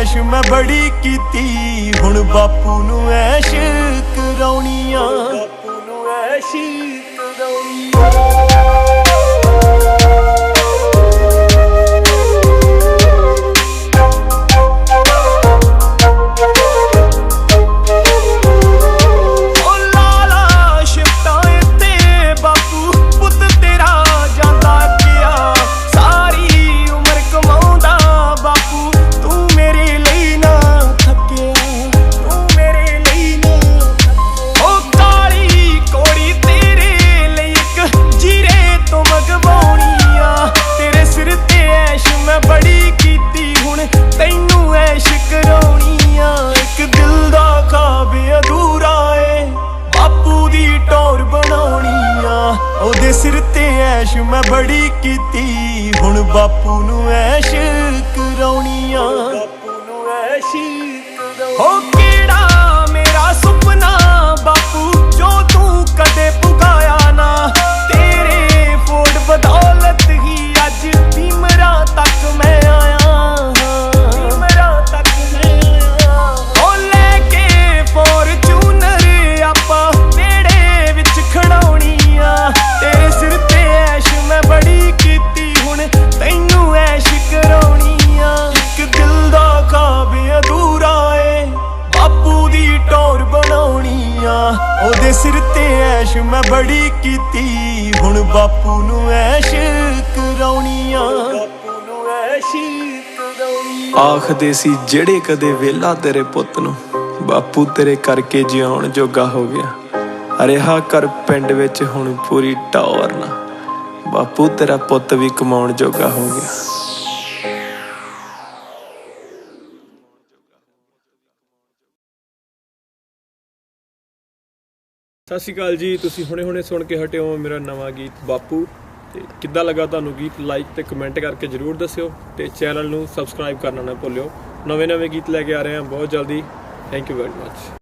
ऐश मैं बड़ी कीती, हुण बापू नू ऐश कराउणी आ, बापू नू ऐश कराउणी आ। ओदे सिर ते ऐश मैं बड़ी कीती, हुण बापू नू ऐश कराउणी आ, बापू नू ऐश कराउणी आ। हो केड़ा मेरा सुपना बापू जो तू कदे पुगाया ना, तेरे फोड़ बदौलत ही अज भीमरा तक मैं आया, भीमरा तक मैं आया। हो लेके फॉर्चूनर आपां नेड़े विच खड़ाउणी आ, तेरे सिर ते ऐश मैं बड़ी कीती, हुण तैनू ऐश कराउणी आ। इक दिल दा ख्वाब अधूरा ए, बापू दी टौर बनाउणी आ। ओदे सिर ते ऐश मैं बड़ी कीती, हुण बापू नू ऐश कराउणी आ, बापू नू ऐश कराउणी आ। आखदे सी जेड़े कदे वेला तेरे पुੱਤ ਨੂੰ ਬਾਪੂ ਤੇਰੇ ਕਰਕੇ ਜਿਉਣ ਜੋਗਾ ਹੋ ਗਿਆ, ਰਿਹਾ ਕਰ ਪਿੰਡ ਵਿੱਚ ਹੁਣ ਪੂਰੀ ਟੌਰ ਨਾ, ਬਾਪੂ ਤੇਰਾ ਪੁੱਤ ਵੀ ਕਮਾਉਣ ਜੋਗਾ ਹੋ ਗਿਆ। ਸਤਿ ਸ਼੍ਰੀ ਅਕਾਲ ਜੀ, ਤੁਸੀਂ ਹੁਣੇ ਸੁਣ ਕੇ ਹਟੇ ਹੋ ਮੇਰਾ ਨਵਾਂ ਗੀਤ ਬਾਪੂ। ਤੇ ਕਿੱਦਾਂ ਲੱਗਾ ਤੁਹਾਨੂੰ ਗੀਤ, ਲਾਈਕ ਤੇ ਕਮੈਂਟ ਕਰਕੇ ਜ਼ਰੂਰ ਦੱਸਿਓ, ਤੇ ਚੈਨਲ ਨੂੰ ਸਬਸਕ੍ਰਾਈਬ ਕਰਨਾ ਨਾ ਭੁੱਲਿਓ। ਨਵੇਂ ਗੀਤ ਲੈ ਕੇ ਆ ਰਹੇ ਹਾਂ ਬਹੁਤ ਜਲਦੀ। Thank you very much.